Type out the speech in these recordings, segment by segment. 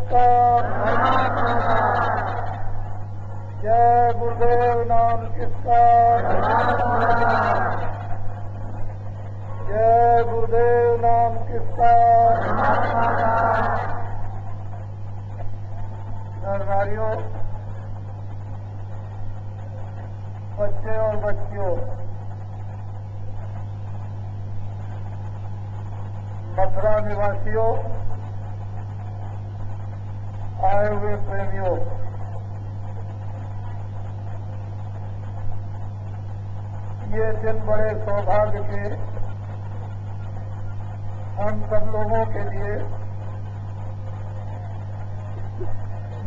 किसका? जय गुरुदेव नाम किसका? जय गुरुदेव नाम किसका? नर नारियों, बच्चे और बच्चियों, मथुरा निवासियों, आए हुए प्रेमियों, ये दिन बड़े सौभाग्य के हम सब लोगों के लिए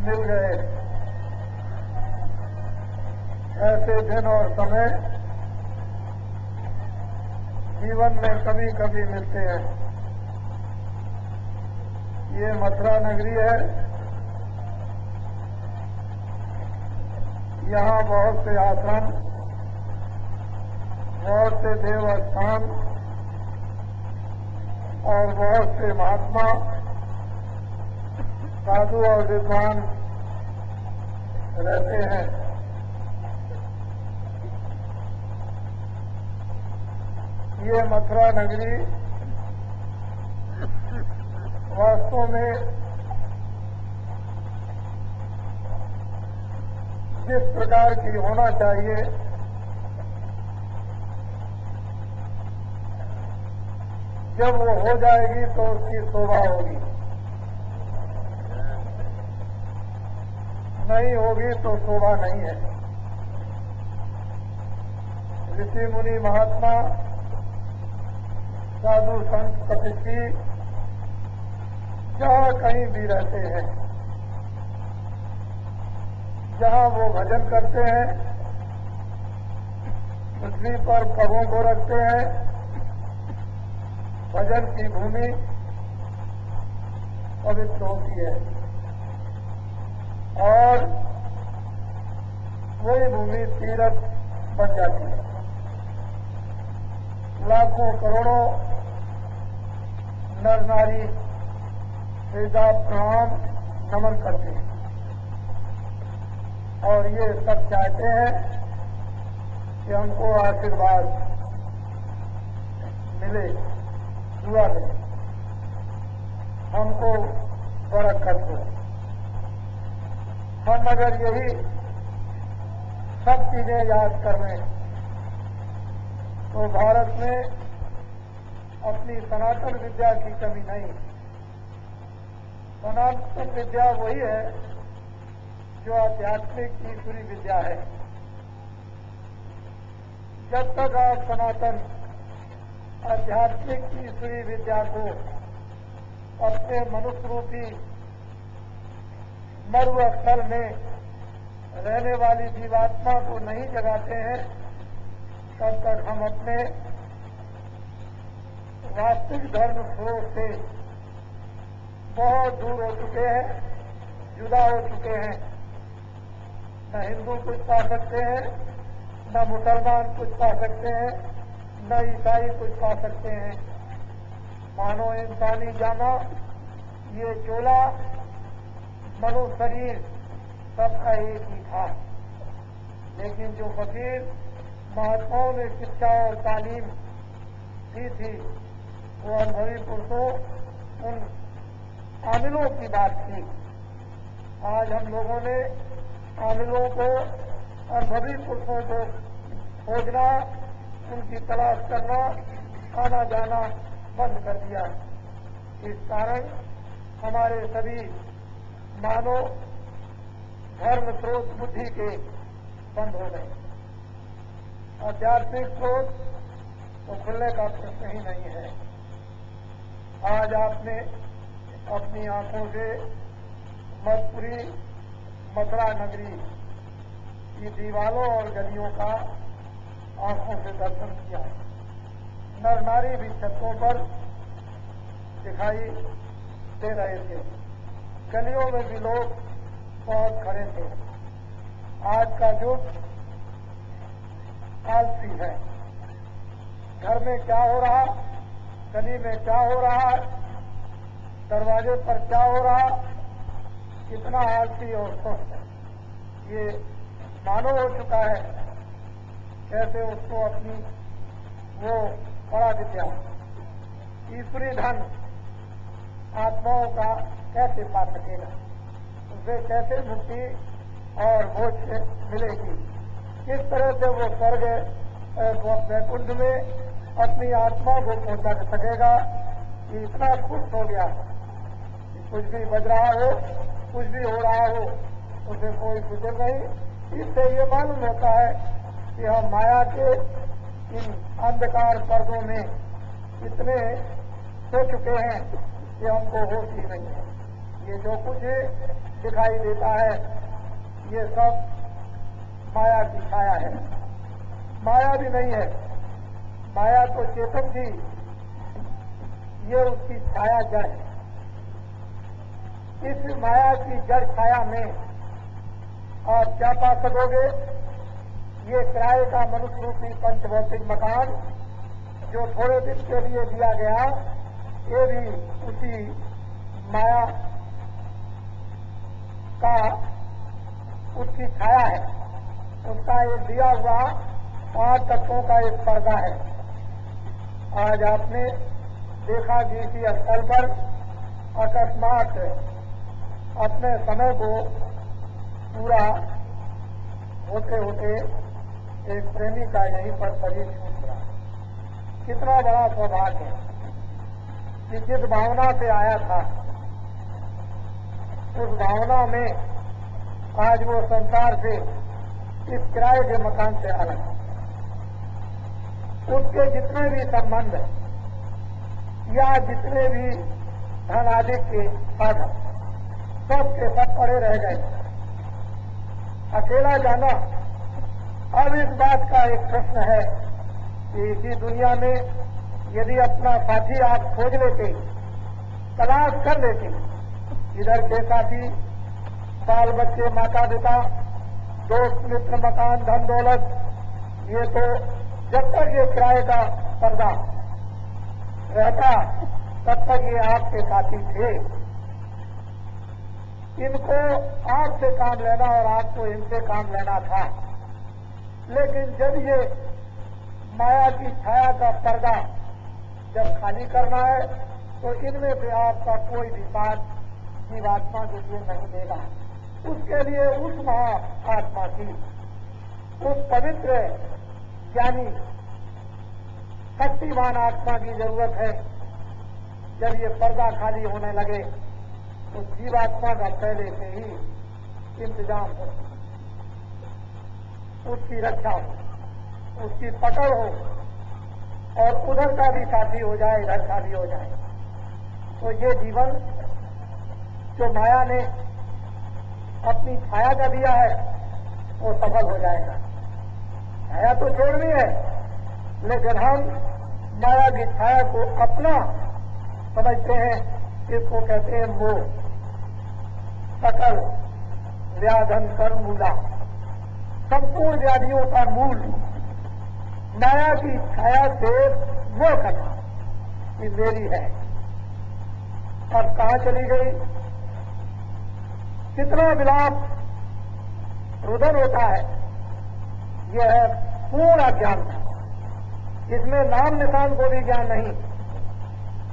मिल गए। ऐसे दिन और समय जीवन में कभी कभी मिलते हैं। ये मथुरा नगरी है। यहाँ बहुत से आश्रम, बहुत से देवस्थान और बहुत से महात्मा, साधु और विद्वान रहते हैं। ये मथुरा नगरी वास्तव में जिस प्रकार की होना चाहिए, जब वो हो जाएगी तो उसकी शोभा होगी, नहीं होगी तो शोभा नहीं है। ऋषि मुनि महात्मा, साधु संत तपस्वी जहाँ कहीं भी रहते हैं, जहाँ वो भजन करते हैं, पृथ्वी पर पगों को रखते हैं, भजन की भूमि पवित्र होती है और वही भूमि तीर्थ बन जाती है। लाखों करोड़ों नर नारी श्रद्धा प्रणाम नमन करते हैं और ये सब चाहते हैं कि हमको आशीर्वाद मिले, दुआ मिले, हमको बरकत हो। हम अगर यही सब चीजें याद कर लें तो भारत में अपनी सनातन विद्या की कमी नहीं। सनातन विद्या वही है जो आध्यात्मिक ईश्वरी विद्या है। जब तक आप सनातन आध्यात्मिक ईश्वरी विद्या को अपने मनुष्य रूपी मर्व स्थल में रहने वाली जीवात्मा को नहीं जगाते हैं, तब तक हम अपने वास्तविक धर्म स्रोत से बहुत दूर हो चुके हैं, जुदा हो चुके हैं। न हिंदू कुछ पा सकते हैं, न मुसलमान कुछ पा सकते हैं, न ईसाई कुछ पा सकते हैं। मानो इंसानी जामा, ये चोला, मनो शरीर सबका एक ही था। लेकिन जो फकीर महात्माओं ने शिक्षा और तालीम दी थी, वो अनुभवी पुरुषों, उन आमिलों की बात थी। आज हम लोगों ने आमिलों को, अनुभवी पुरुषों को खोजना, उनकी तलाश करना, आना जाना बंद कर दिया। इस कारण हमारे सभी मानव धर्म स्रोत बुद्धि के बंद हो गए। आध्यात्मिक स्रोत तो खुलने का प्रश्न ही नहीं है। आज आपने अपनी आंखों से मथुरी, मथुरा नगरी की दीवारों और गलियों का आंखों से दर्शन किया। नर नारी भी छतों पर दिखाई दे रहे थे, गलियों में भी लोग बहुत खड़े थे। आज का युग आलसी है। घर में क्या हो रहा, गली में क्या हो रहा, दरवाजे पर क्या हो रहा, कितना आलसी और स्वस्थ है, ये मानव हो चुका है। कैसे उसको अपनी वो बड़ा विद्या ईश्वरी धन आत्माओं का कैसे पा सकेगा, उसे कैसे मुक्ति और मोक्ष मिलेगी, किस तरह से वो स्वर्ग वैकुंठ में अपनी आत्मा को पहुंचा सकेगा। कि इतना खुश हो गया कि कुछ भी बज रहा हो, कुछ भी हो रहा हो, उसे कोई फिक्र नहीं। इससे ये मालूम होता है कि हम माया के इन अंधकार पर्दों में इतने सो चुके हैं कि हमको होश ही नहीं है। ये जो कुछ दिखाई देता है ये सब माया की छाया है, माया भी नहीं है। माया तो चेतन थी, ये उसकी छाया जड़ है। इस माया की जड़ छाया में आप क्या पा सकोगे? ये किराए का मनुष्य रूपी पंचभौतिक मकान जो थोड़े दिन के लिए दिया गया, ये भी उसी माया का उसकी छाया है। उसका एक दिया हुआ 5 तत्वों का एक पर्दा है। आज आपने देखा कि इसी स्थल पर अकस्मात अपने समय को पूरा होते होते एक प्रेमी का यहीं पर शरीर छूट गया। कितना बड़ा सौभाग्य है कि जिस भावना से आया था उस भावना में आज वो संसार से इस किराए के मकान से अलग, उसके जितने भी संबंध या जितने भी धन आदि के साधन सब के सब पड़े रह गए। अकेला जाना अब इस बात का एक प्रश्न है कि इसी दुनिया में यदि अपना साथी आप खोज लेते, तलाश कर लेते, इधर के साथी बाल बच्चे माता पिता दोस्त मित्र मकान धन दौलत, ये तो जब तक ये किराए का पर्दा रहता तब तक ये आपके साथी थे। इनको आपसे काम लेना और आपको इनसे काम लेना था। लेकिन जब ये माया की छाया का पर्दा जब खाली करना है तो इनमें से आपका कोई भी बात जीवात्मा के लिए नहीं देगा। उसके लिए उस महाआत्मा की, उस पवित्र ज्ञानी शक्तिमान आत्मा की जरूरत है। जब ये पर्दा खाली होने लगे तो जीवात्मा का पहले से ही इंतजाम हो, उसकी रक्षा हो, उसकी पकड़ हो और उधर का भी साथी हो जाए, इधर का भी हो जाए, तो ये जीवन जो माया ने अपनी छाया का दिया है वो सफल हो जाएगा। छाया तो छोड़नी है, लेकिन हम माया की छाया को अपना समझते हैं। इसको कहते हैं मोह। सकल व्याधन कर मूला, संपूर्ण व्याधियों का मूल माया की छाया से मोह करना कि मेरी है। अब कहाँ चली गई? कितना विलाप रुदन होता है। यह है पूर्ण अज्ञान। इसमें नाम निशान को भी ज्ञान नहीं।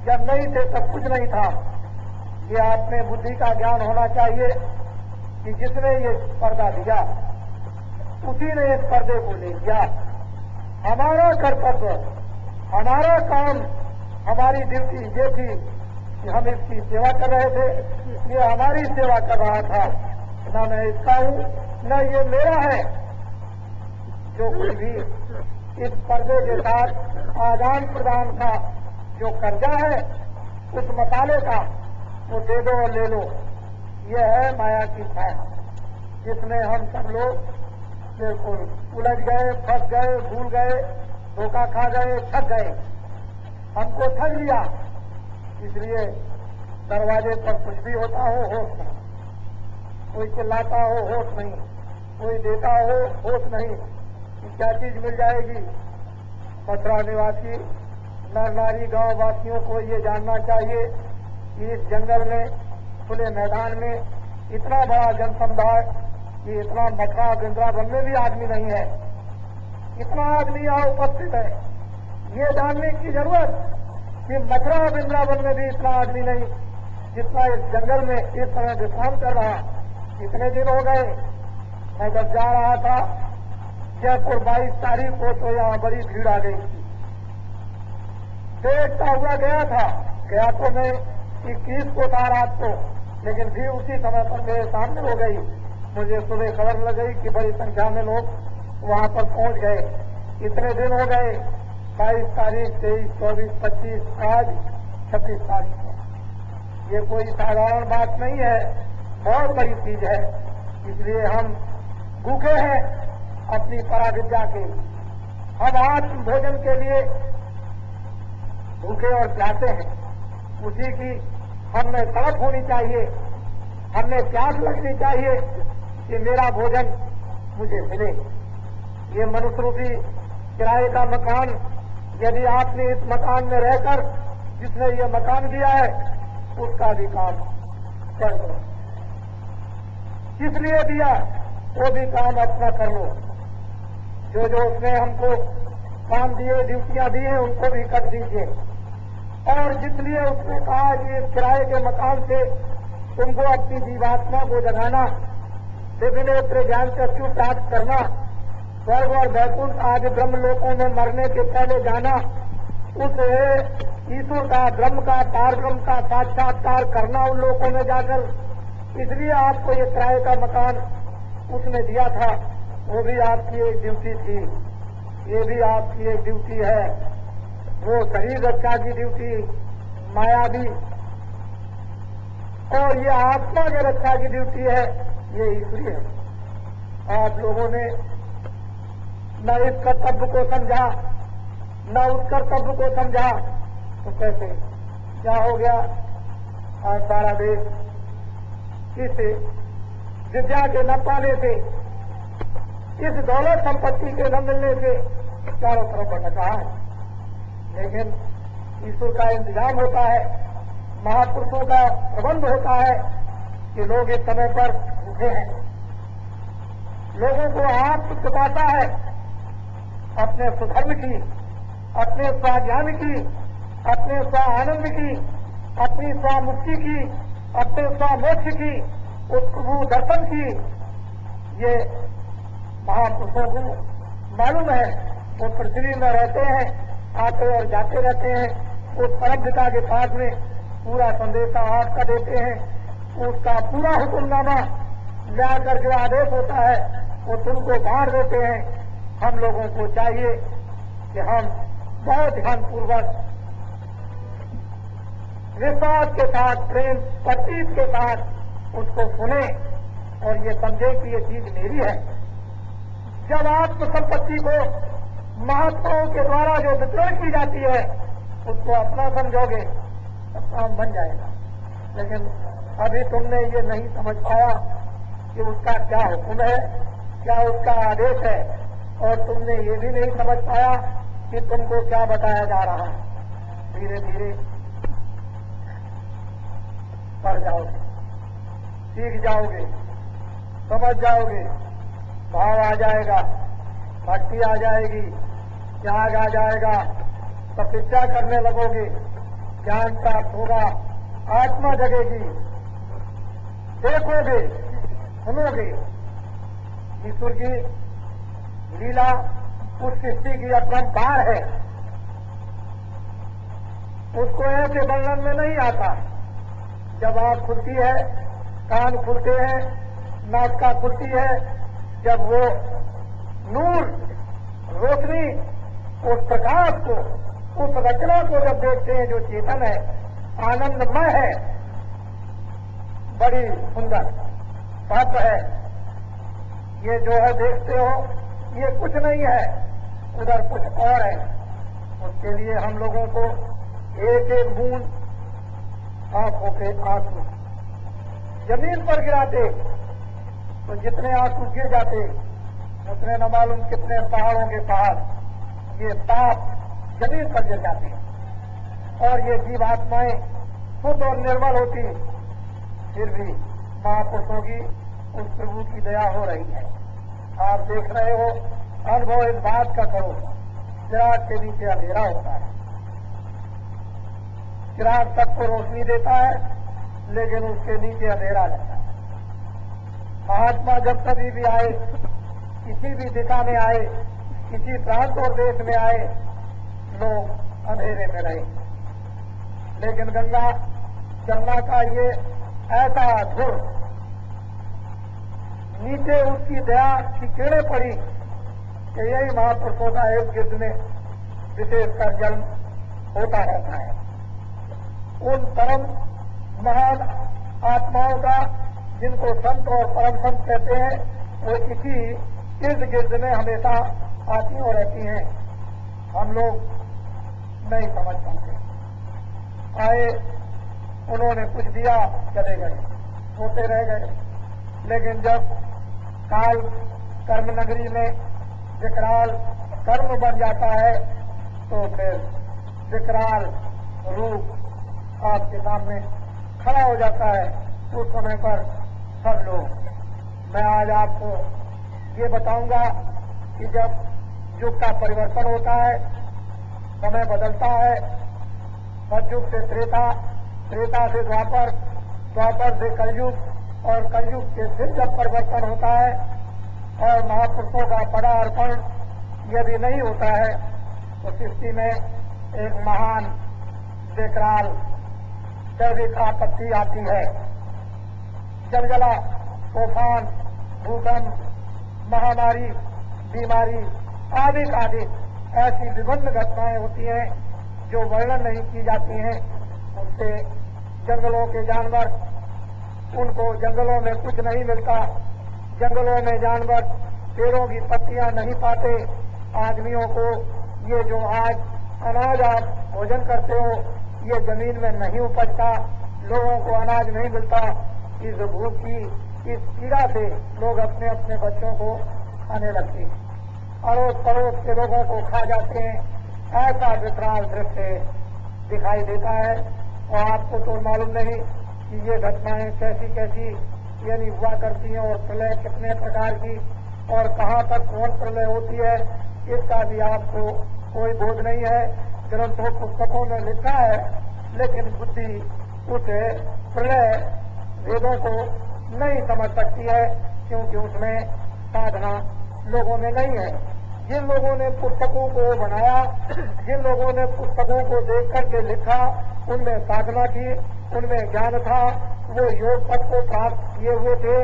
जब नहीं थे तब कुछ नहीं था। ये आपने बुद्धि का ज्ञान होना चाहिए कि जिसने ये पर्दा दिया उसी ने इस पर्दे को ले लिया। हमारा कर्तव्य, हमारा काम, हमारी ड्यूटी ये थी कि हम इसकी सेवा कर रहे थे। ये हमारी सेवा कर रहा था। न मैं इसका हूं न ये मेरा है। जो कोई भी इस पर्दे के साथ आदान प्रदान का जो कर्जा है उस मसाले का वो दे दो और ले लो। यह है माया की छाया, जिसमें हम सब लोग बिल्कुल उलझ गए, फंस गए, भूल गए, धोखा खा गए, ठग गए। हमको ठग लिया। इसलिए दरवाजे पर कुछ भी होता हो होश नहीं, कोई चिल्लाता हो होश नहीं, कोई देता हो होश नहीं कि क्या चीज मिल जाएगी। मथुरा निवासी नर नारी गांव वासियों को ये जानना चाहिए कि इस जंगल में खुले मैदान में इतना बड़ा जनसमुदाय कि इतना मथुरा वृंदावन में भी आदमी नहीं है, इतना आदमी यहाँ उपस्थित है। ये जानने की जरूरत कि मथुरा वृंदावन में भी इतना आदमी नहीं जितना इस जंगल में इस समय विश्राम कर रहा। इतने दिन हो गए, मैं जब जा रहा था जयपुर 22 तारीख को तो यहाँ बड़ी भीड़ आ गई थी। देखता हुआ गया तो मैं 21 को था रात को, लेकिन भी उसी समय पर मेरे सामने हो गई। मुझे सुबह खबर लग गई कि बड़ी संख्या में लोग वहां पर पहुंच गए। इतने दिन हो गए, 22 तारीख, 23, 24, 25, आज 26 तारीख है। ये कोई साधारण बात नहीं है, बहुत बड़ी चीज है। इसलिए हम भूखे हैं अपनी पराविद्या के। हम आत्म भोजन के लिए भूखे और प्यासे हैं। उसी की हमें तड़प होनी चाहिए, हमें प्यास लगनी चाहिए कि मेरा भोजन मुझे मिले। ये मनुष्य रूपी किराए का मकान, यदि आपने इस मकान में रहकर जिसने ये मकान दिया है उसका भी काम कर दो। किस लिए दिया वो भी काम अपना कर लो। जो उसने हमको काम दिए, ड्यूटियां दी हैं, उनको भी कर दीजिए। और जिसलिए उसने कहा कि इस किराए के मकान से तुमको अपनी जीवात्मा को जगाना, विभिन्न ज्ञान चक्षु प्राप्त करना, स्वर्ग और वैकुंठ आदि ब्रह्म लोकों में मरने के पहले जाना, उस ईश्वर का, ब्रह्म का, पार ब्रह्म का साक्षात्कार करना उन लोगों में जाकर, इसलिए आपको ये किराए का मकान उसने दिया था। वो भी आपकी एक ड्यूटी थी, ये भी आपकी एक ड्यूटी है। वो शरीर रक्षा की ड्यूटी मायावी, और ये आत्मा की रक्षा की ड्यूटी है, ये ईश्वरीय है। आप लोगों ने न इस कर्तव्य को समझा, न उस कर्तव्य को समझा, तो कैसे क्या हो गया? आज सारा देश इस विद्या के न पाने से, इस दौलत संपत्ति के न मिलने से चारों तरफ भटक रहा है। लेकिन ईश्वर का इंतजाम होता है, महापुरुषों का प्रबंध होता है कि लोग इस समय पर भूखे हैं। लोगों को आत्म चुकाता है अपने सुधर्म की, अपने स्वाज्ञान की, अपने स्व आनंद की, अपनी स्वामुक्ति की, अपने स्वामोक्ष की, उत्प्रभु दर्शन की। ये महापुरुषों को मालूम है। वो पृथ्वी में रहते हैं, आते और जाते रहते हैं। उस परम पिता के पास में पूरा संदेशा आपका देते हैं। उसका पूरा हुक्मनामा ला करके आदेश होता है, वो तुमको बांट देते हैं। हम लोगों को चाहिए कि हम बहुत ध्यानपूर्वक, विश्वास के साथ, प्रेम प्रतीत के साथ उसको सुने और ये समझे कि ये चीज मेरी है। जब आत्म संपत्ति को महात्माओं के द्वारा जो वितरण की जाती है उसको अपना समझोगे तो काम बन जाएगा। लेकिन अभी तुमने ये नहीं समझ पाया कि उसका क्या हुक्म है, क्या उसका आदेश है, और तुमने ये भी नहीं समझ पाया कि तुमको क्या बताया जा रहा है। धीरे धीरे पढ़ जाओगे, सीख जाओगे, समझ जाओगे, भाव आ जाएगा, भक्ति आ जाएगी, त्याग आ जाएगा, तपस्या करने लगोगे, ज्ञान प्राप्त होगा, आत्मा जगेगी, देखोगे, सुनोगे। ईश्वर की लीला उस सृष्टि की अपरंपार है, उसको ऐसे वर्णन में नहीं आता। जब आँख खुलती है, कान खुलते हैं, नासिका खुलती है, जब वो नूर, रोशनी, उस प्रकाश को, उस रचना को जब देखते हैं जो चेतन है, आनंदमय है, बड़ी सुंदर भव्य है, ये जो है देखते हो, ये कुछ नहीं है, उधर कुछ और है। उसके लिए हम लोगों को एक एक बूंद आंखों के आंसू जमीन पर गिराते तो जितने आंसू गिर जाते उतने न मालूम कितने पहाड़ों के पहाड़ ये पाप जमीन पर गिर जाते हैं। और ये जीवात्माएं शुद्ध और निर्मल होती, फिर भी महापुरुषों की उस प्रभु की दया हो रही है। आप देख रहे हो, अनुभव इस बात का करो, चिराग के नीचे अंधेरा होता है। चिराग सबको रोशनी देता है, लेकिन उसके नीचे अंधेरा रहता है। महात्मा जब कभी भी आए, किसी भी दिशा में आए, किसी प्रांत और देश में आए, लोग अंधेरे में रहे। लेकिन गंगा का ये ऐसा धुर, नीचे उसकी दया की किरणें पड़ी कि यही महापुरुषों का एक गिर्द में विशेषकर जन्म होता रहता है। उन परम महान आत्माओं का, जिनको संत और परम संत कहते हैं, वो इसी इर्द गिर्द में हमेशा आती और रहती हैं। हम लोग नहीं समझ पाते। आए, उन्होंने कुछ दिया, चले गए, होते रह गए। लेकिन जब काल कर्म नगरी में विकराल कर्म बन जाता है, तो फिर विकराल रूप आपके सामने खड़ा हो जाता है। उस समय पर सब लोग, मैं आज आपको ये बताऊंगा कि जब युग का परिवर्तन होता है, समय बदलता है, सतयुग से त्रेता, त्रेता से द्वापर, द्वापर से कलयुग, और कलयुग के फिर जब परिवर्तन होता है और महापुरुषों का बड़ा अर्पण यदि नहीं होता है, तो सृष्टि में एक महान विकराल दैविक आपत्ति आती है। जलजला, तूफान, भूकंप, महामारी, बीमारी आदि ऐसी विभिन्न घटनाएं होती हैं जो वर्णन नहीं की जाती हैं। उससे जंगलों के जानवर, उनको जंगलों में कुछ नहीं मिलता। जंगलों में जानवर पेड़ों की पत्तियां नहीं पाते। आदमियों को ये जो आज अनाज आप भोजन करते हो, ये जमीन में नहीं उपजता। लोगों को अनाज नहीं मिलता। इस भूख की, इस पीड़ा से लोग अपने अपने बच्चों को खाने लगते हैं, अड़ोस पड़ोस के लोगों को खा जाते हैं। ऐसा विकराल दृश्य दिखाई देता है। और आपको तो मालूम नहीं कि ये घटनाएं कैसी कैसी यानी हुआ करती हैं, और प्रलय कितने प्रकार की और कहाँ तक कौन प्रलय होती है, इसका भी आपको कोई बोध नहीं है। ग्रंथों पुस्तकों में लिखा है, लेकिन बुद्धि उस प्रलय वेदों को नहीं समझ सकती है, क्योंकि उसमें साधना लोगों में नहीं है। जिन लोगों ने पुस्तकों को बनाया, जिन लोगों ने पुस्तकों को देख करके लिखा, उनमें साधना की, उनमें ज्ञान था, वो योग पद को प्राप्त किए हुए थे,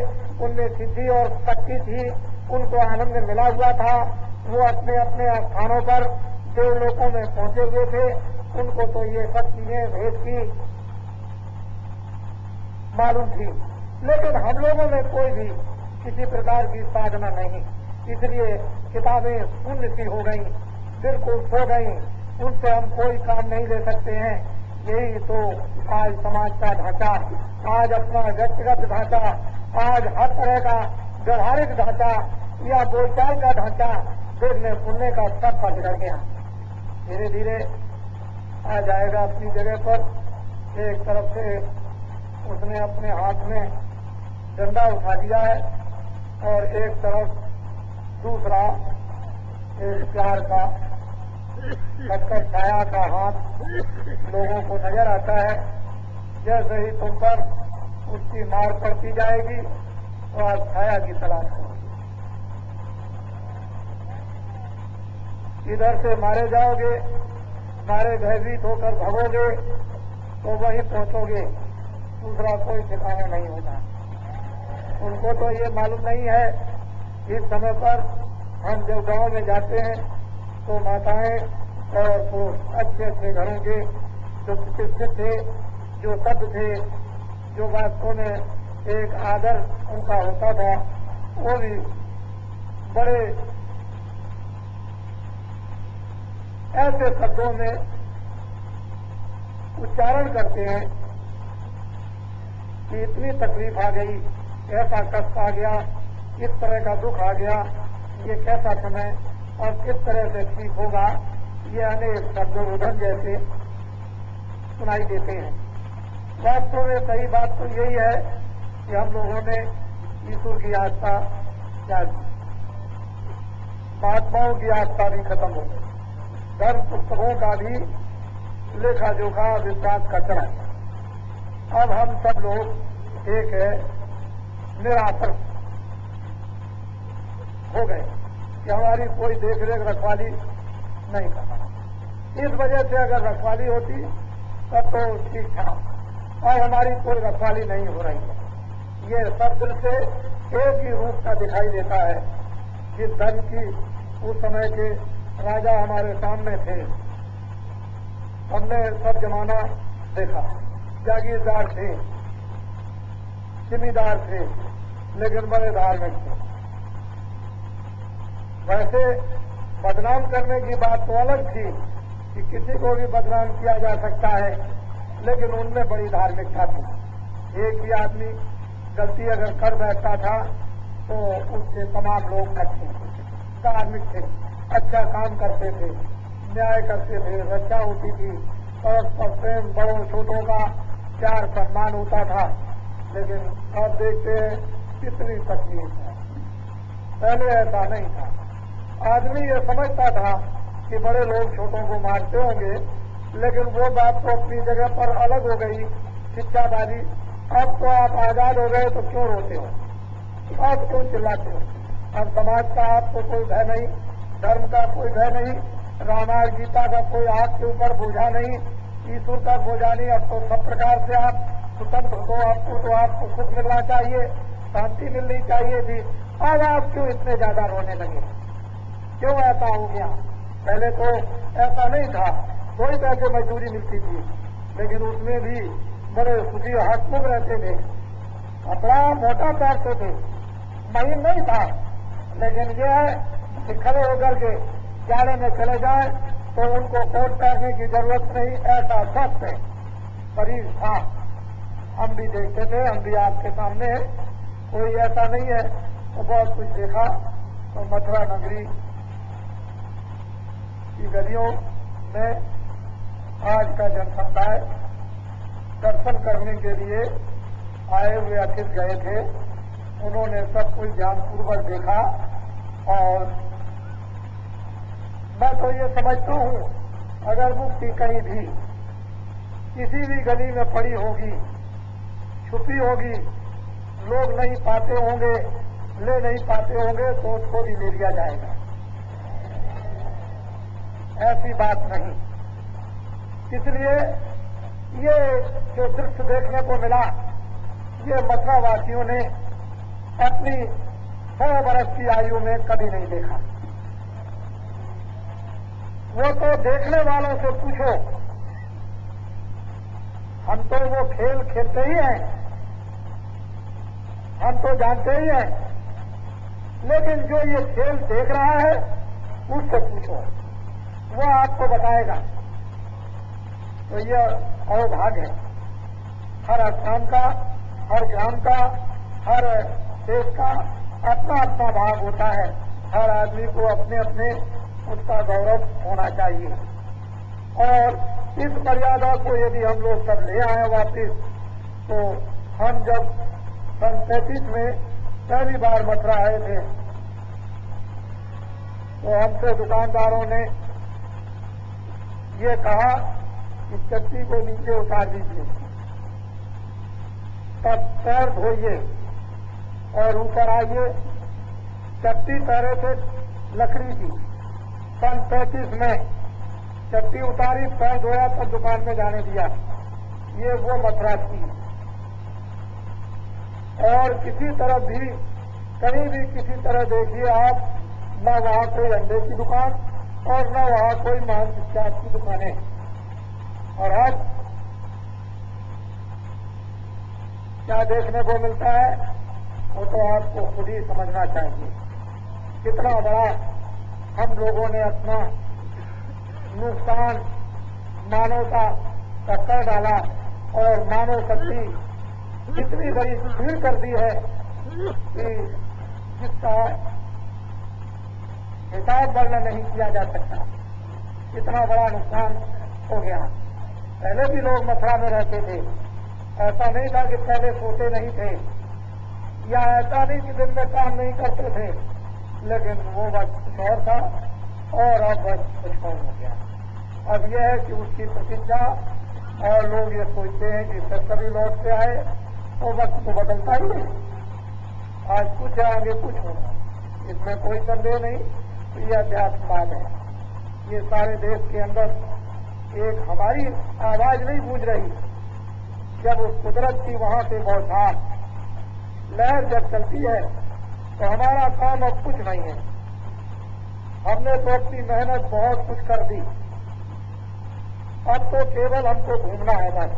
उनमें सिद्धि और शक्ति थी, उनको आनंद मिला हुआ था। वो अपने अपने स्थानों पर देवलोकों में पहुंचे हुए थे। उनको तो ये सब चीजें भेद की मालूम थी। लेकिन हम लोगों में कोई भी किसी प्रकार की साधना नहीं, इसलिए किताबें शून्य सी हो गई, बिल्कुल सो गई। उनसे हम कोई काम नहीं ले सकते हैं। यही तो आज समाज का ढांचा, आज अपना व्यक्तिगत ढांचा, आज हर तरह का व्यवहारिक ढांचा या बोलचाल का ढांचा देखने सुनने का सब बिगड़ गया। धीरे धीरे आ जाएगा अपनी जगह पर। एक तरफ से उसने अपने हाथ में डंडा उठा दिया है, और एक तरफ दूसरा एक प्यार का खटखट छाया का हाथ लोगों को नजर आता है। जैसे ही तुम पर उसकी मार पड़ती जाएगी, तो आज छाया की तलाश करो। इधर से मारे जाओगे, मारे भयभीत होकर भगोगे, तो वहीं पहुंचोगे, दूसरा कोई ठिकाना नहीं होता। उनको तो ये मालूम नहीं है। इस समय पर हम जब गांव में जाते हैं, तो माताएं और पुरुष अच्छे अच्छे घरों के जो प्रतिष्ठित थे, जो सभ्य थे, जो वास्तव में एक आदर उनका होता था, वो भी बड़े ऐसे शब्दों में उच्चारण करते हैं कि इतनी तकलीफ आ गई, ऐसा कष्ट आ गया, इस तरह का दुख आ गया, ये कैसा समय और किस तरह से ठीक होगा, ये अनेक शब्दोरुधन जैसे सुनाई देते हैं। वास्तव में सही बात तो यही है कि हम लोगों ने ईश्वर की आस्था त्याग दी, महात्माओं की आस्था भी खत्म हो गई, धर्म पुस्तकों का भी लेखा जोखा विश्वास का चला। अब हम सब लोग एक निराश्र हो गए कि हमारी कोई देख रेख रखवाली नहीं करता। इस वजह से अगर रखवाली होती तब तो ठीक था, और हमारी कोई रखवाली नहीं हो रही है। ये सब दिल से एक ही रूप का दिखाई देता है। जिस धर्म की उस समय के राजा हमारे सामने थे, हमने सब जमाना देखा, जागीरदार थे, जिम्मेदार थे, लेकिन बड़े धार्मिक थे। वैसे बदनाम करने की बात तो अलग थी कि किसी को भी बदनाम किया जा सकता है, लेकिन उनमें बड़ी धार्मिकता थी। एक ही आदमी गलती अगर कर बैठता था तो उससे तमाम लोग अच्छे धार्मिक थे, अच्छा काम करते थे, न्याय करते थे, रक्षा होती थी, परस्पर प्रेम, बड़ों छोटों का प्यार सम्मान होता था। लेकिन अब देखते हैं कितनी तकलीफ है। पहले ऐसा नहीं था। आदमी ये समझता था कि बड़े लोग छोटों को मारते होंगे, लेकिन वो बात तो अपनी जगह पर अलग हो गई, शिक्षादारी। अब तो आप आजाद हो गए तो क्यों रोते हो, अब क्यों चिल्लाते हो? अब समाज का आपको कोई भय नहीं, धर्म का कोई भय नहीं, रामायण गीता का कोई आपके ऊपर बोझा नहीं, ईश्वर का बोझा नहीं। अब तो सब प्रकार से आप स्वतंत्र हो, आपको सुख मिलना चाहिए, शांति मिलनी चाहिए थी। अब आप क्यों इतने ज्यादा रोने लगे, क्यों ऐसा हो गया? पहले तो ऐसा नहीं था, कोई पैसे मजदूरी मिलती थी, लेकिन उसमें भी बड़े खुशी हंसमुख रहते थे, कपड़ा मोटा पहनते थे, महीन नहीं था। लेकिन यह है कि खड़े होकर के जाड़े में चले जाए तो उनको कोट पहनने की जरूरत नहीं, ऐसा स्वस्थ शरीर था। हम भी देखते थे, हम भी आपके सामने है, कोई ऐसा नहीं है। तो बहुत कुछ देखा। तो मथुरा नगरी की गलियों में आज का जनसमुदाय दर्शन करने के लिए आए हुए अतिथि गए थे। उन्होंने सब कुछ ध्यानपूर्वक देखा, और मैं तो ये समझता हूँ अगर मुक्ति कहीं भी किसी भी गली में पड़ी होगी, छुपी होगी, लोग नहीं पाते होंगे, ले नहीं पाते होंगे, तो उसको भी ले लिया जाएगा। ऐसी बात नहीं। इसलिए ये जो दृश्य देखने को मिला, ये मथुरा वासियों ने अपनी 100 वर्ष की आयु में कभी नहीं देखा। वो तो देखने वालों से पूछो, हम तो वो खेल खेलते ही हैं, हम तो जानते ही हैं, लेकिन जो ये खेल देख रहा है उससे पूछो, वो आपको बताएगा। तो ये अवभाग है। हर स्थान का, हर ग्राम का, हर देश का अपना अपना भाग होता है। हर आदमी को अपने अपने उसका गौरव होना चाहिए। और इस मर्यादा को यदि हम लोग सब ले आए वापिस, तो हम जब सन 37 में पहली बार मथुरा आए थे, तो हमसे दुकानदारों ने ये कहा कि चट्टी को नीचे उतार दीजिए, तब पैर धोइए और ऊपर आइए। चट्टी पैरे थे लकड़ी की। सन 35 में चट्टी उतारी, पैर धोया, तब दुकान में जाने दिया। ये वो मथुरा थी। और किसी तरह भी, कहीं भी किसी तरह देखिए आप, न वहां कोई अंडे की दुकान और न वहां कोई मांस इत्यादि की दुकानें। और आज क्या देखने को मिलता है, वो तो आपको खुद ही समझना चाहिए। कितना बड़ा हम लोगों ने अपना नुकसान मानवता का कर डाला, और मानव शक्ति इतनी बड़ी भीड़ कर दी है कि जिसका हिसाब वर्णन नहीं किया जा सकता। इतना बड़ा नुकसान हो गया। पहले भी लोग मथुरा में रहते थे, ऐसा नहीं था कि पहले सोते नहीं थे, या ऐसा नहीं कि दिन में काम नहीं करते थे, लेकिन वो वक्त कुछ और था और अब वक्त कुछ और हो गया। अब यह है कि उसकी प्रतीक्षा, और लोग ये सोचते हैं कि फिर कभी लौट के आए, तो वक्त तो बदलता ही है। आज कुछ है, आगे कुछ होगा, इसमें कोई संदेह नहीं। तो ये अध्यात्मवाद है। ये सारे देश के अंदर एक हमारी आवाज नहीं गूंज रही, जब उस कुदरत की वहां से बौछार लहर जब चलती है तो हमारा काम अब कुछ नहीं है। हमने तो अपनी मेहनत बहुत कुछ कर दी, अब तो केवल हमको घूमना है बस।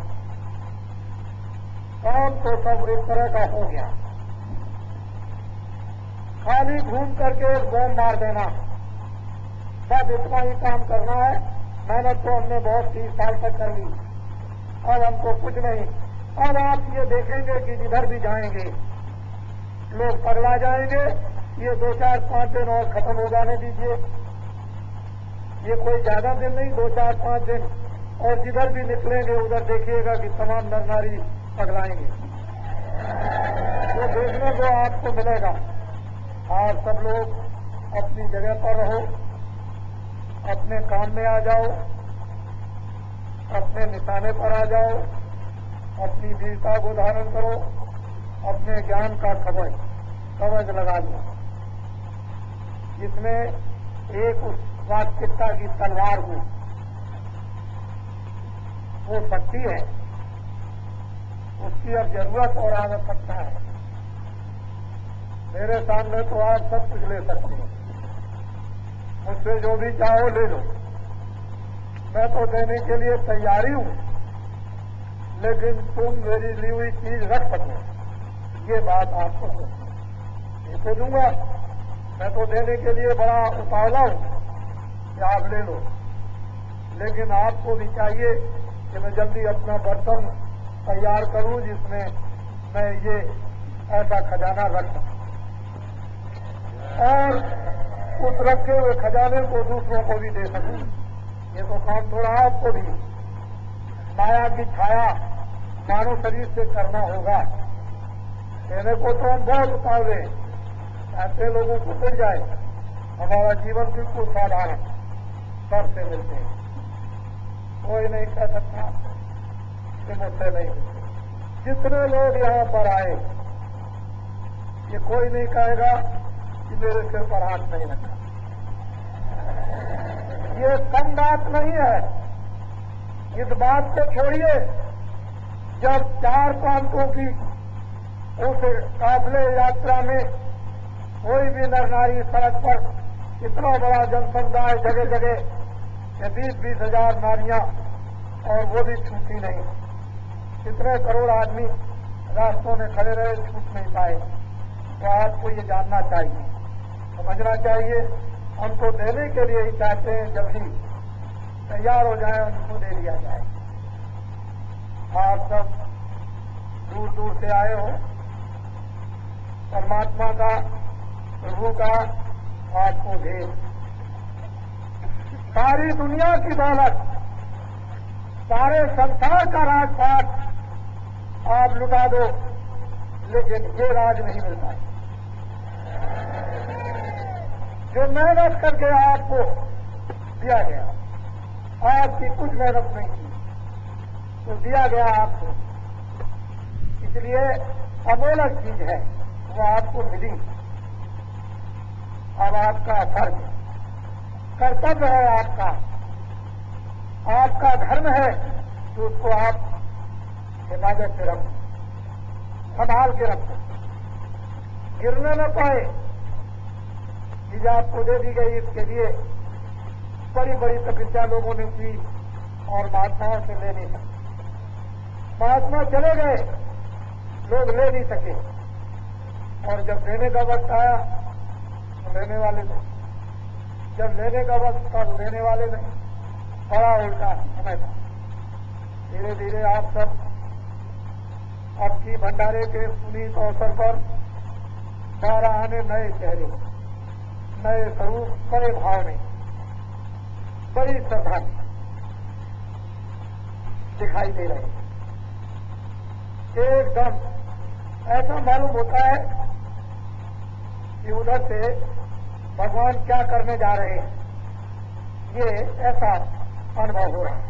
काम तो सब एक तरह का हो गया, खाली घूम करके एक बम मार देना, बस इतना ही काम करना है। मेहनत तो हमने बहुत 30 साल तक कर ली, अब हमको कुछ नहीं। अब आप ये देखेंगे कि जिधर भी जाएंगे लोग पगला जाएंगे। ये 2, 4, 5 दिन और खत्म हो जाने दीजिए, ये कोई ज्यादा दिन नहीं, 2, 4, 5 दिन, और जिधर भी निकलेंगे उधर देखिएगा कि तमाम नर नारी पगलाएंगे। वो देखने को आपको मिलेगा। आप सब लोग अपनी जगह पर रहो, अपने काम में आ जाओ, अपने निशाने पर आ जाओ, अपनी वीरता को धारण करो, अपने ज्ञान का कवच लगा लो, जिसमें एक उस वास्तविकता की तलवार हो, वो शक्ति है, उसकी अब जरूरत और आवश्यकता है। मेरे सामने तो आप सब कुछ ले सकते हो, मुझसे जो भी चाहो ले लो, मैं तो देने के लिए तैयारी हूं, लेकिन तुम मेरी ली हुई चीज रख सको, ये बात आपको ये तो दूंगा। मैं तो देने के लिए बड़ा उतावला हूं कि आप ले लो, लेकिन आपको भी चाहिए कि मैं जल्दी अपना बर्तन तैयार करूं जिसमें मैं ये ऐसा खजाना रख सकूं, और उस रखे हुए खजाने को दूसरों को भी दे सकूं। ये तो काम थोड़ा आपको भी माया की छाया मानव शरीर से करना होगा। कहने को तो हम बहुत उतावले, ऐसे लोगों को मिल जाए, हमारा जीवन बिल्कुल साधारण स्तर से मिलते हैं। कोई नहीं कह सकता कि मुझसे नहीं मिलते। जितने लोग यहाँ पर आए, ये कोई नहीं कहेगा कि मेरे सिर पर हाथ नहीं रखा। ये कम बात नहीं है। इस बात को छोड़िए, जब 4 प्रांतों की उस काफिले यात्रा में कोई भी नर नारी सड़क पर इतना बड़ा जनसमुदाय जगह जगह 20-20 हजार नारियां, और वो भी छूटी नहीं, कितने करोड़ आदमी रास्तों में खड़े रहे, छूट नहीं पाए। तो आपको ये जानना चाहिए, समझना चाहिए, हम तो देने के लिए ही चाहते हैं, जब ही तैयार हो जाए उनको दे दिया जाए। आप सब दूर दूर से आए हो, परमात्मा का, प्रभु का आपको भेद, सारी दुनिया की दौलत, सारे संसार का राजपाट आप लुटा दो, लेकिन ये राज नहीं मिलता। जो मेहनत करके आपको दिया गया, आपकी कुछ मेहनत नहीं की, तो दिया गया आपको, इसलिए अमोलक चीज है, वो आपको मिली। अब आपका फर्ज, कर्तव्य है आपका, आपका धर्म है कि उसको आप हिफाजत से रखो, संभाल के रखो, गिरने न पाए। चीज आपको दे दी गई, इसके लिए बड़ी बड़ी तपस्या लोगों ने की और महात्माओं से ले नहीं सके। महात्मा चले गए, लोग ले नहीं सके, और जब देने का वक्त आया तो लेने वाले नहीं, जब लेने का वक्त था तो लेने वाले नहीं। बड़ा उल्टा समय था। धीरे धीरे आप सब अब की भंडारे के पुनीत अवसर पर 12 आने नए चेहरे, नए स्वरूप, बड़े भाव में, बड़ी श्रद्धा दिखाई दे रहे, एकदम ऐसा मालूम होता है कि उधर से भगवान क्या करने जा रहे हैं, ये ऐसा अनुभव हो रहा है।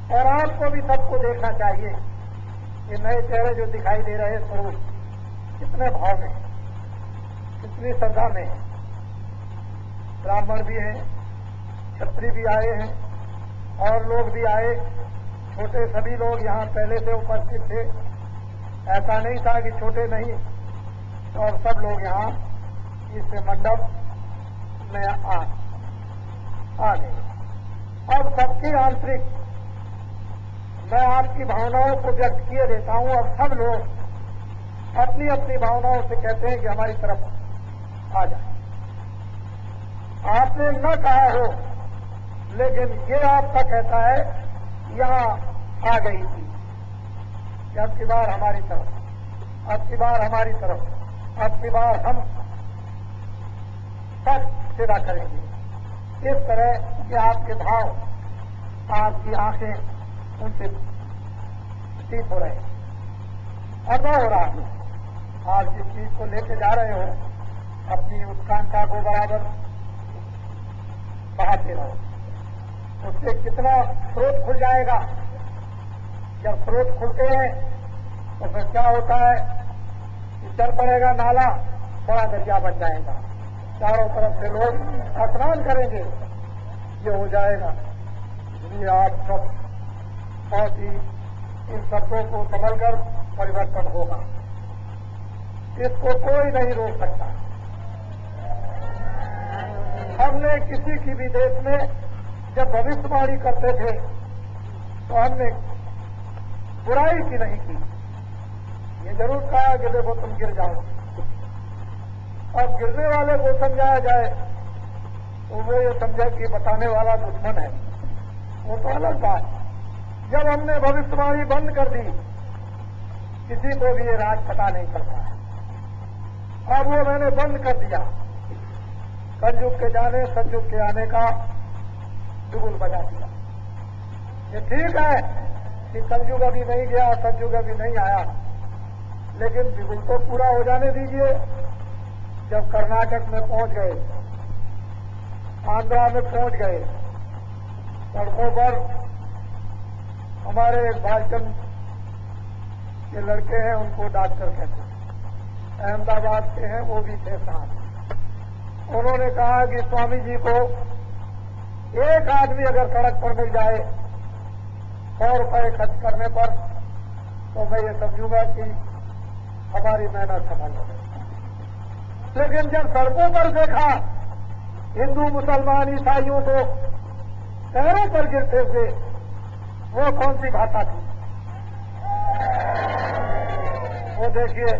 और आपको भी सबको देखना चाहिए ये नए चेहरे जो दिखाई दे रहे हैं स्वरूप कितने भाव में, कितनी श्रद्धा में है। ब्राह्मण भी हैं, क्षत्रिय भी आए हैं और लोग भी आए, छोटे सभी लोग यहाँ पहले से उपस्थित थे। ऐसा नहीं था कि छोटे नहीं, और सब लोग यहाँ इस मंडप में आ गए। अब सबकी आंतरिक मैं आपकी भावनाओं को व्यक्त किए देता हूं। अब सब लोग अपनी अपनी भावनाओं से कहते हैं कि हमारी तरफ आ जाए। आपने न कहा हो, लेकिन ये आपका कहता है यहां आ गई थी कि अब की बार हमारी तरफ, अब की बार हमारी तरफ, अब की बार हम सब सेवा करेंगे। इस तरह के आपके भाव, आपकी आंखें उनसे प्रतीत हो रहे हैं, अनुभव हो रहा है। आप जिस चीज को लेके जा रहे हो अपनी उत्कांक्षा को बराबर बढ़ाते रहो, उससे कितना स्रोत खुल जाएगा। जब स्रोत खुलते हैं तो फिर क्या होता है कि चल पड़ेगा नाला, बड़ा दरिया बन जाएगा, चारों तरफ से लोग स्नान करेंगे, ये हो जाएगा। इसलिए आप सब बहुत ही इन शब्दों को संभलकर परिवर्तन होगा, इसको कोई नहीं रोक सकता। हमने किसी की भी देश में जब भविष्यवाणी करते थे तो हमने बुराई की नहीं की, ये जरूर कहा कि देखो तुम गिर जाओ। अब गिरने वाले को समझाया जाए तो वो ये समझे कि बताने वाला दुश्मन है, वो तो अलग बात। जब हमने भविष्यवाणी बंद कर दी, किसी को भी ये राज पता नहीं चलता है। अब वो मैंने बंद कर दिया। कलयुग के जाने सतयुग के आने का बिगुल बजा दिया। ये ठीक है कि कलयुग अभी नहीं गया, सतयुग अभी नहीं आया, लेकिन बिगुल तो पूरा हो जाने दीजिए। जब कर्नाटक में पहुंच गए, आंध्रा में पहुंच गए, सड़कों पर हमारे एक भाषण के लड़के हैं, उनको डॉक्टर कहते हैं, अहमदाबाद के हैं, वो भी थे साथ। उन्होंने कहा कि स्वामी जी को एक आदमी अगर सड़क पर मिल जाए 100 रुपये खर्च करने पर, तो मैं ये समझूंगा कि हमारी मेहनत सफल हो गई। लेकिन जब सड़कों पर देखा हिंदू मुसलमान ईसाइयों को पैरों पर गिरते हुए, वो कौन सी भाषा थी वो देखिए।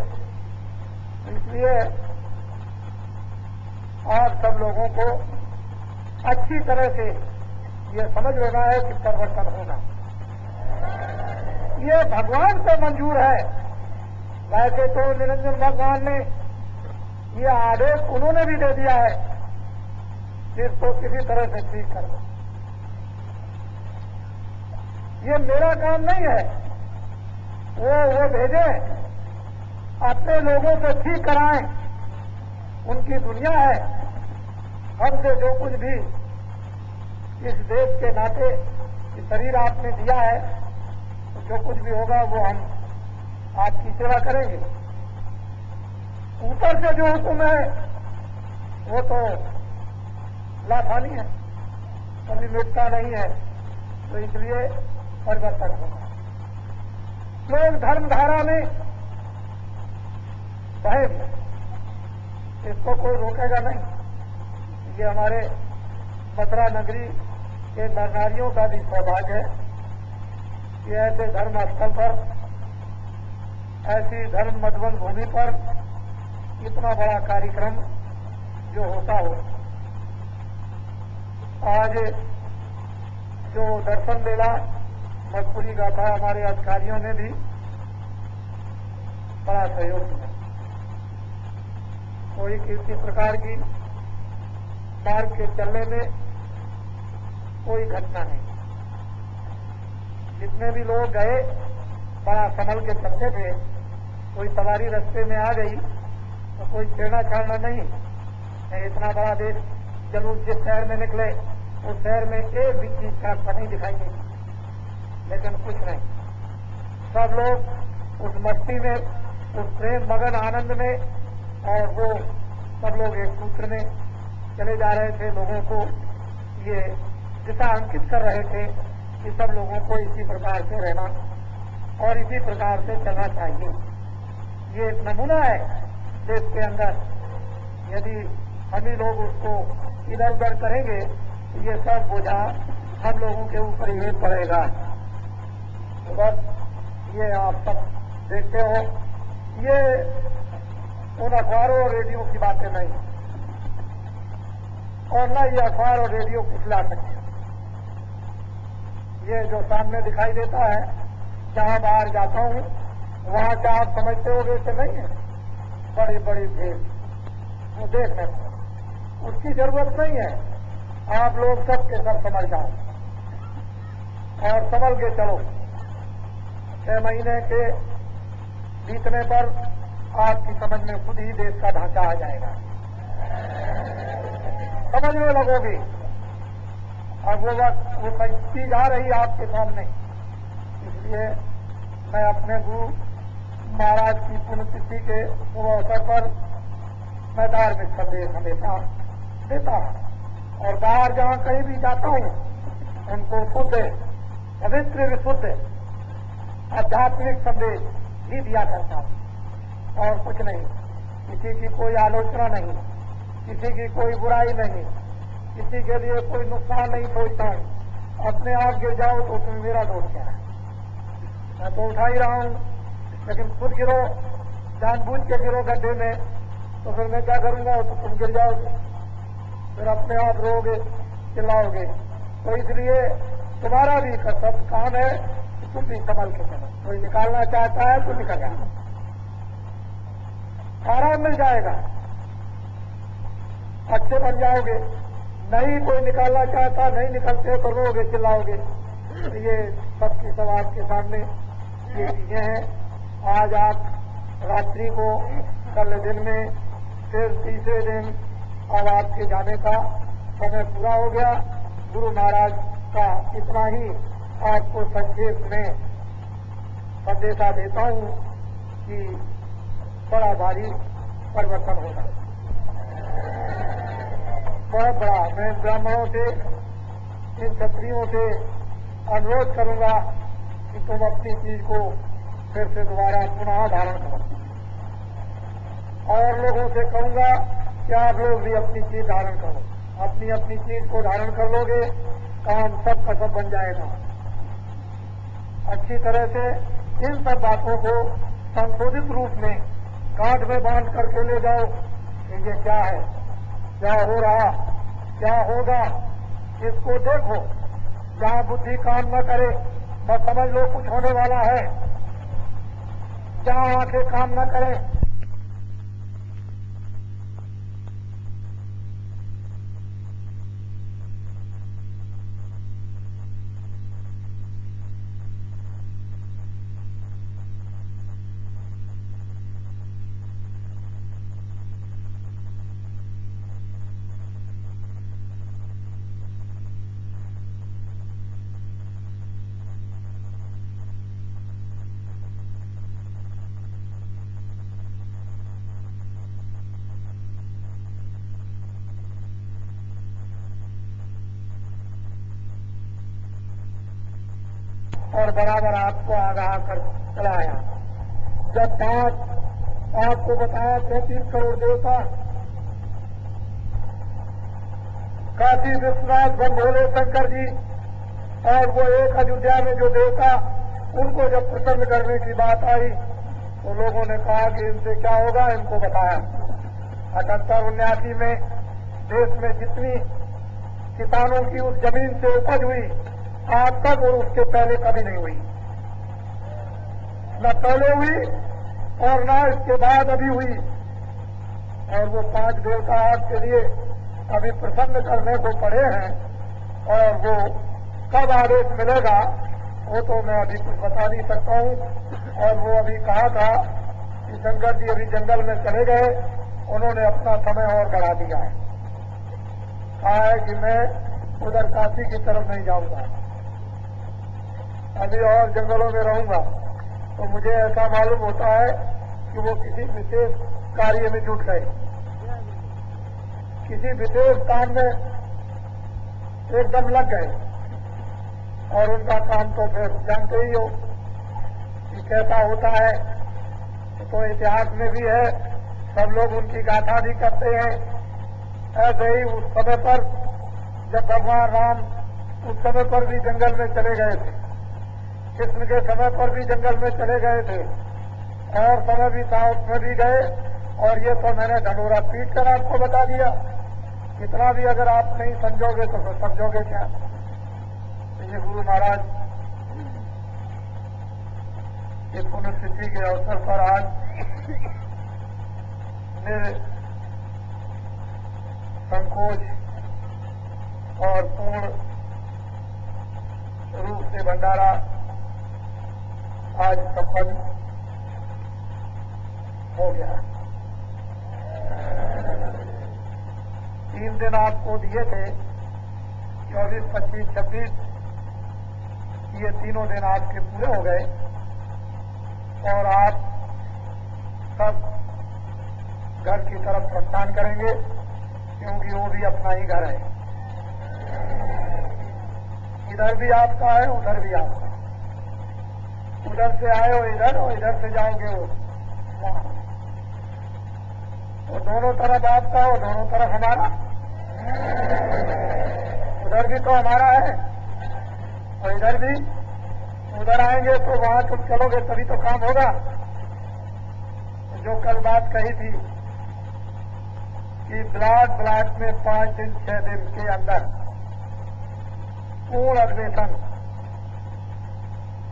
इसलिए आप सब लोगों को अच्छी तरह से ये समझ लेना है कि परिवर्तन होना ये भगवान से मंजूर है। वैसे तो निरंजन भगवान ने ये आदेश उन्होंने भी दे दिया है कि इसको किसी तरह से ठीक कर दो। ये मेरा काम नहीं है, वो भेजे, अपने लोगों से ठीक कराएं, उनकी दुनिया है। हमसे जो कुछ भी इस देश के नाते शरीर आपने दिया है, तो जो कुछ भी होगा वो हम आपकी सेवा करेंगे। ऊपर से जो हुक्म है वो तो लाफानी है, कभी मिटता नहीं है, तो इसलिए परिवर्तन होगा। लोग धर्मधारा में बहेंगे, इसको कोई रोकेगा नहीं। ये हमारे मथुरा नगरी के नर नारियों का भी सौभाग्य है कि ऐसे धर्म स्थल पर, ऐसी धर्म मधुबन भूमि पर इतना बड़ा कार्यक्रम जो होता हो। आज जो दर्शन मेला मजबूरी का था, हमारे अधिकारियों ने भी बड़ा सहयोग दिया। कोई किसी प्रकार की मार्ग के चलने में कोई घटना नहीं। जितने भी लोग गए बड़ा संभल के चलते थे, कोई सवारी रास्ते में आ गई तो कोई छेड़ना छाड़ना नहीं। इतना बड़ा देश जलूस जिस शहर में निकले उस शहर में एक भी चीज का नहीं दिखाई देती, लेकिन कुछ नहीं, सब लोग उस मस्ती में, उस प्रेम मगन आनंद में, और वो सब लोग एक सूत्र में चले जा रहे थे। लोगों को ये दिशा अंकित कर रहे थे कि सब लोगों को इसी प्रकार से रहना और इसी प्रकार से चलना चाहिए। ये एक नमूना है देश के अंदर। यदि हम ही लोग उसको इधर उधर करेंगे तो ये सब बोझा हम लोगों के ऊपर ही पड़ेगा। तो बस ये आप सब देखते हो, ये उन अखबारों और रेडियो की बातें नहीं, और न ये अखबार और रेडियो कुचला सकते। ये जो सामने दिखाई देता है, जहां बाहर जाता हूं वहां क्या आप समझते होगे कि नहीं है बड़ी बड़ी भीड़, वो देखने को उसकी जरूरत नहीं है। आप लोग सब के सब समझ जाओ और संभल के चलो। 6 महीने के बीतने पर आपकी समझ में खुद ही देश का ढांचा आ जाएगा, समझने लगोगे। अब वो वक्त वो चीज आ रही आपके सामने। इसलिए मैं अपने गुरु महाराज की पुण्यतिथि के शुभ अवसर पर मैं धार्मिक संदेश हमेशा देता हूं, और बाहर जहां कहीं भी जाता हूं उनको शुद्ध, पवित्र, विशुद्ध आध्यात्मिक संदेश ही दिया करता हूं, और कुछ नहीं। किसी की कोई आलोचना नहीं, किसी की कोई बुराई नहीं, किसी के लिए कोई नुकसान नहीं सोचता हूं। अपने आप गिर जाओ तो तुम्हें मेरा दोष क्या है, मैं तो उठा ही रहा हूं, लेकिन खुद गिरो, जानबूझ के गिरो गड्ढे में, तो फिर मैं क्या करूंगा, तो तुम गिर जाओगे, फिर अपने आप रोगे, चिल्लाओगे। तो इसलिए तुम्हारा भी कर्तव्य काम है कि तुम भी संभल के चलो। कोई निकालना चाहता है तो निकल जाओ, आराम मिल जाएगा, अच्छे बन जाओगे। नहीं कोई निकालना चाहता, नहीं निकलते तो रोगे, चिल्लाओगे। ये सबकी सब आपके सामने ये चीजें हैं। आज आप रात्रि को, कल दिन में, फिर तीसरे दिन अब आपके जाने का समय पूरा हो गया। गुरु महाराज का इतना ही आपको संक्षेप में संदेशा देता हूं कि बड़ा भारी परिवर्तन होगा, बहुत बड़ा। मैं ब्राह्मणों से, इन क्षत्रियों से अनुरोध करूंगा कि तुम अपनी चीज को फिर से दोबारा पुनः धारण करो, और लोगों से कहूंगा कि आप लोग भी अपनी चीज धारण करो। अपनी अपनी चीज को धारण कर लोगे, काम सब का सब बन जाएगा। अच्छी तरह से इन सब बातों को संशोधित रूप में गांठ में बांध करके ले जाओ कि ये क्या है, क्या हो रहा, क्या होगा, इसको देखो। जहां बुद्धि काम न करे बस समझ लो कुछ होने वाला है। जहां आंखें काम न करें, और बराबर आपको आगाह कर चलाया। जब बात आपको बताया 33 करोड़ देवता, काशी विश्वनाथ भोले शंकर जी, और वो एक अयोध्या में जो देवता, उनको जब प्रसन्न करने की बात आई तो लोगों ने कहा कि इनसे क्या होगा, इनको बताया। 78-79 में देश में जितनी किसानों की उस जमीन से उपज हुई आज तक और उसके पहले कभी नहीं हुई, न पहले हुई और न इसके बाद अभी हुई। और वो 5 देवता आपके लिए अभी प्रसन्न करने को पड़े हैं, और वो कब आदेश मिलेगा वो तो मैं अभी कुछ बता नहीं सकता हूं। और वो अभी कहा था कि शंकर जी अभी जंगल में चले गए, उन्होंने अपना समय और बढ़ा दिया है। कहा है कि मैं उधर काशी की तरफ नहीं जाऊंगा, अभी और जंगलों में रहूंगा। तो मुझे ऐसा मालूम होता है कि वो किसी विशेष कार्य में जुट गए, किसी विशेष काम में एकदम लग गए, और उनका काम तो फिर जानते ही हो कि कैसा होता है। तो इतिहास में भी है, सब लोग उनकी गाथा भी करते हैं। ऐसे ही उस समय पर जब भगवान राम उस समय पर भी जंगल में चले गए थे, कृष्ण के समय पर भी जंगल में चले गए थे, और समय भी था उसमें भी गए। और ये तो मैंने ढंडोरा पीट कर आपको बता दिया। इतना भी अगर आप नहीं समझोगे तो फिर समझोगे क्या। तो ये गुरु महाराज ये पुण्यतिथि के अवसर पर आज मेरे संकोच और पूर्ण रूप से भंडारा आज संपन्न हो गया। 3 दिन आपको दिए थे, 24, 25, 26, ये तीनों दिन आपके पूरे हो गए, और आप सब घर की तरफ प्रस्थान करेंगे, क्योंकि वो भी अपना ही घर है। इधर भी आपका है, उधर भी आपका। उधर से आए हो इधर, और इधर से जाओगे वो वहां। वो दोनों तरफ आपका, वो दोनों तरफ हमारा। उधर भी तो हमारा है, और इधर भी। उधर आएंगे तो वहां तुम चलोगे तभी तो काम होगा। जो कल बात कही थी कि ब्लॉक में 5 दिन 6 दिन के अंदर पूर्ण अन्वेषण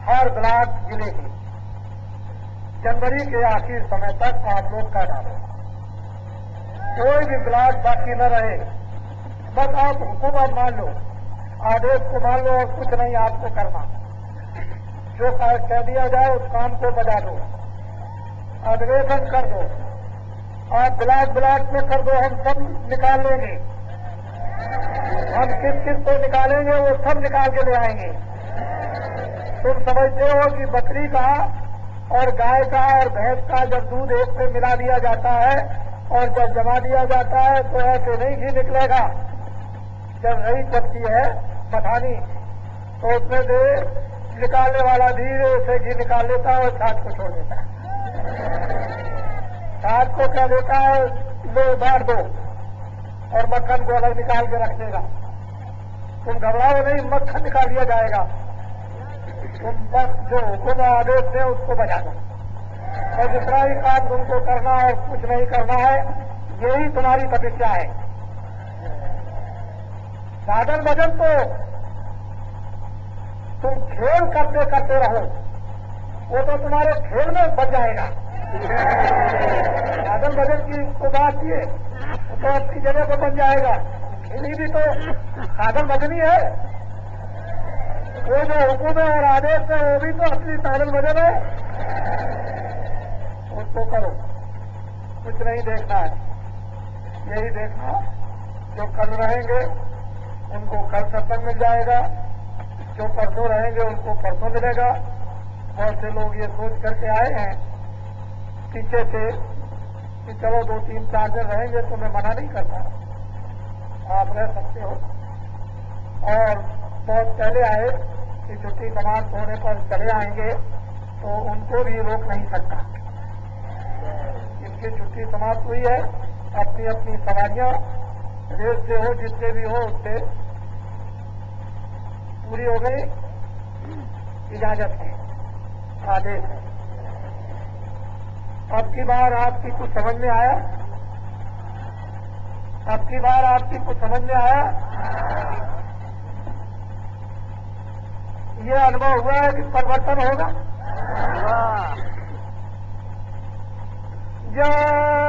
हर ब्लॉक जिले के जनवरी के आखिर समय तक आप लोग कर डालो। कोई भी ब्लॉक बाकी न रहे। बस आप हुकूमत मान लो, आदेश को मान लो, और कुछ नहीं आपको करना। जो कह दिया जाए उस काम को बजा दो, अन्वेषण कर दो। आप ब्लॉक में कर दो, हम सब निकाल लेंगे। हम किस किस को निकालेंगे वो सब निकाल के ले आएंगे। तुम समझते हो कि बकरी का और गाय का और भैंस का जब दूध एक में मिला दिया जाता है और जब जमा दिया जाता है तो ऐसे नहीं घी निकलेगा। जब रही चलती है मठानी तो उसमें से निकालने वाला धीरे से घी निकाल लेता है और छाछ को छोड़ देता है। छाछ को क्या लेता है, लो बांट दो, और मक्खन को अलग निकाल के रख देगा। तुम घबराओ नहीं, मक्खन निकाल दिया जाएगा। तुम बस जो हुक्म आदेश है उसको बजा दो, और दूसरा ही काम तुमको करना है, कुछ नहीं करना है। यही तुम्हारी तपस्या है। साधन भजन तो तुम खेल करते करते रहो, वो तो तुम्हारे खेल में बच जाएगा। साधन भजन की तो बात ये, वो तो अपनी जगह पर बन जाएगा। खेली भी तो साधन भजन ही है। वो जो हुक्म है और आदेश है वो भी तो असली साधन भजन है। उसको करो, कुछ नहीं देखना है। यही देखना, जो कल रहेंगे उनको कल सत्संग मिल जाएगा, जो परसों रहेंगे उनको परसों मिलेगा। बहुत से लोग ये सोच करके आए हैं पीछे से कि चलो 2, 3, 4 दिन रहेंगे तो मैं मना नहीं करता, आप रह सकते हो। और बहुत पहले आए कि छुट्टी समाप्त होने पर चले आएंगे तो उनको भी रोक नहीं सकता। इनकी छुट्टी समाप्त हुई है, अपनी अपनी सवारियां रेल से हो जिससे भी हो उससे पूरी हो गई, इजाजत है, आदेश है। अब की बार आपकी कुछ समझ में आया? अब की बार आपकी कुछ समझ में आया? ये अनुभव हुआ है कि परिवर्तन होगा। जय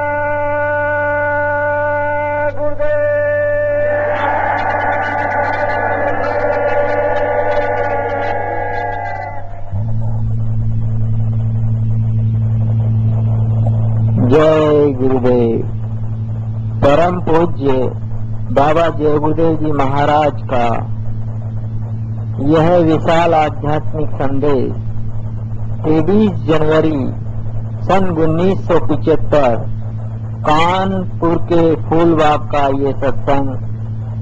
बाबा जय गुरुदेव जी महाराज का यह विशाल आध्यात्मिक संदेश 23 जनवरी सन 1975 कानपुर के फूलबाग का ये सत्संग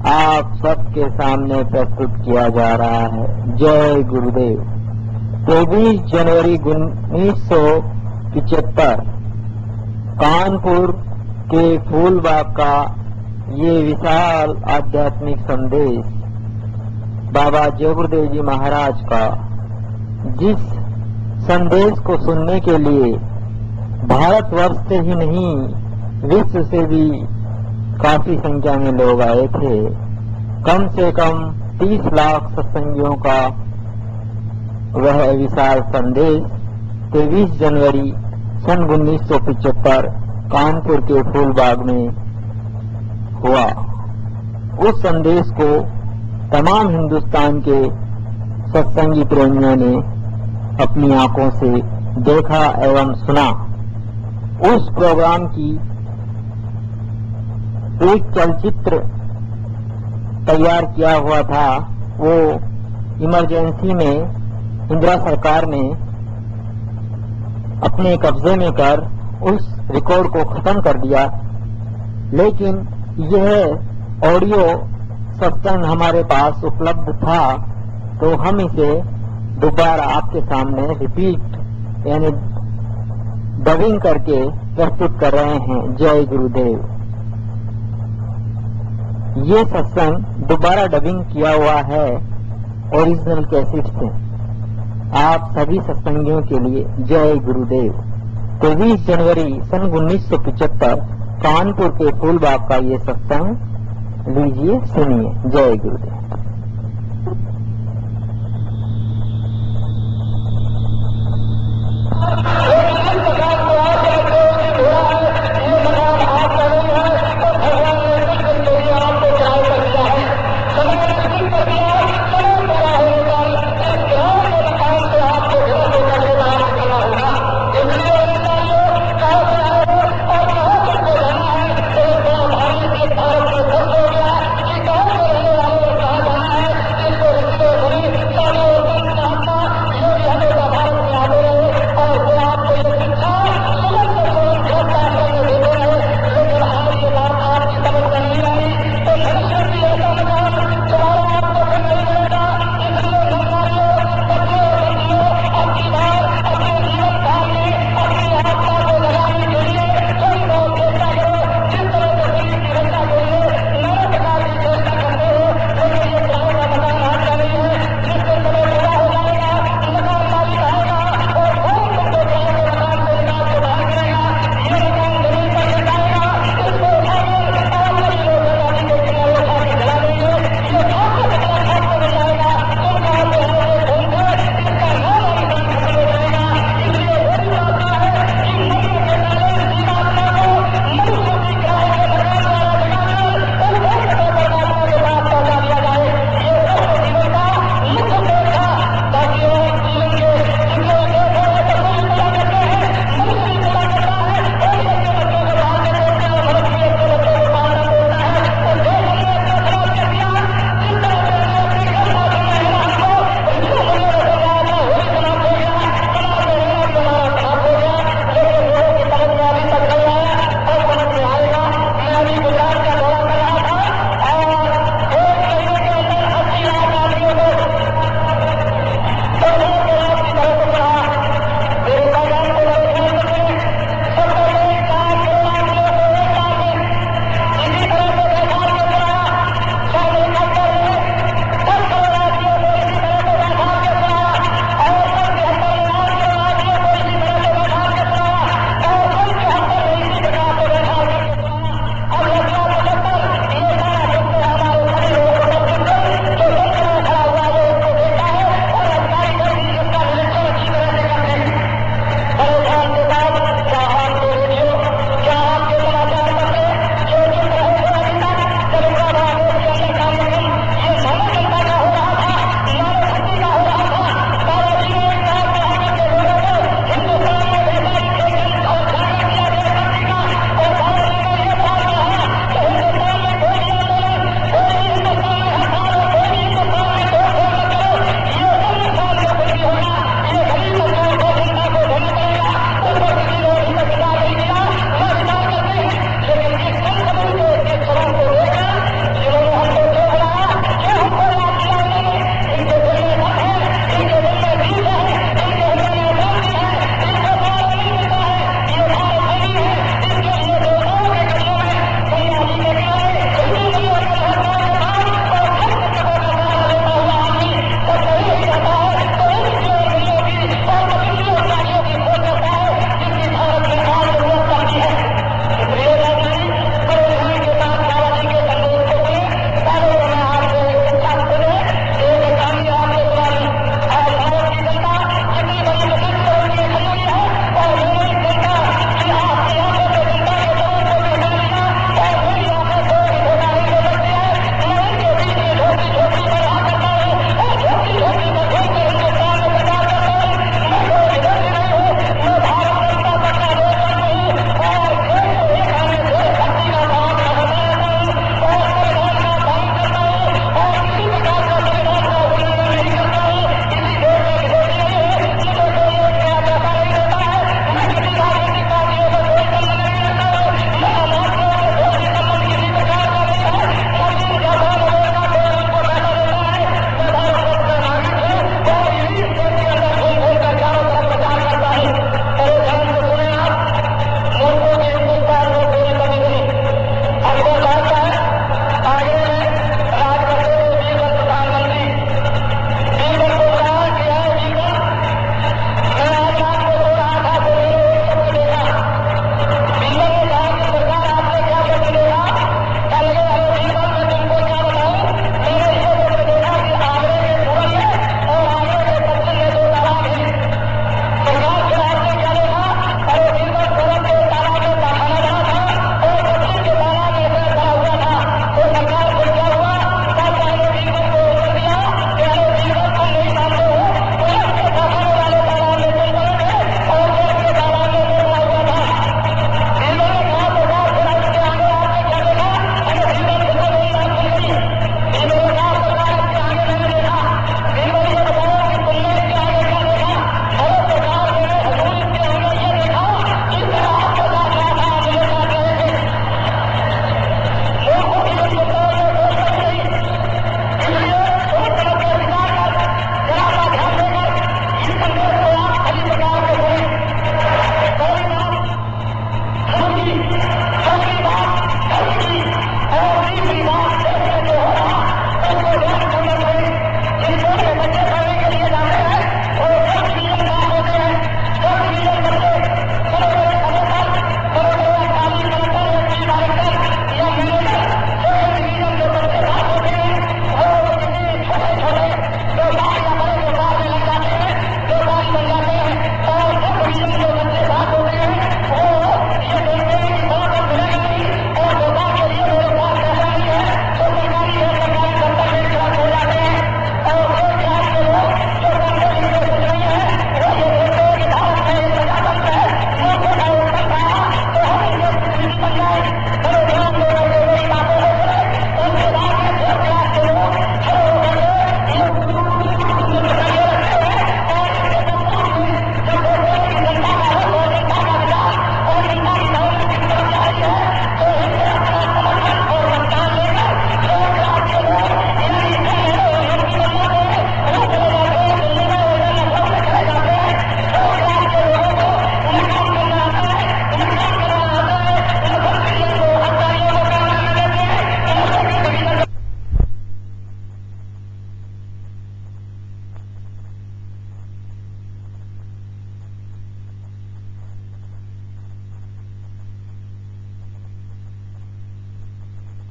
आप सबके सामने प्रस्तुत किया जा रहा है। जय गुरुदेव। 23 जनवरी 1975 कानपुर के फूलबाग का ये विशाल आध्यात्मिक संदेश बाबा जय गुरुदेव जी महाराज का, जिस संदेश को सुनने के लिए भारतवर्ष से ही नहीं विश्व से भी काफी संख्या में लोग आए थे। कम से कम 30 लाख सत्संगियों का वह विशाल संदेश 23 जनवरी सन 1975 कानपुर के फूलबाग में हुआ। उस संदेश को तमाम हिंदुस्तान के सत्संगी प्रेमियों ने अपनी आंखों से देखा एवं सुना। उस प्रोग्राम की एक चलचित्र तैयार किया हुआ था। वो इमरजेंसी में इंदिरा सरकार ने अपने कब्जे में कर उस रिकॉर्ड को खत्म कर दिया, लेकिन यह ऑडियो सत्संग हमारे पास उपलब्ध था, तो हम इसे दोबारा आपके सामने रिपीट यानी डबिंग करके प्रस्तुत कर रहे हैं। जय गुरुदेव। ये सत्संग दोबारा डबिंग किया हुआ है ओरिजिनल कैसेट से। आप सभी सत्संगियों के लिए जय गुरुदेव। 23 जनवरी सन 1975 कानपुर के फूलबाग का ये सत्संग लीजिए, सुनिए। जय गुरुदेव।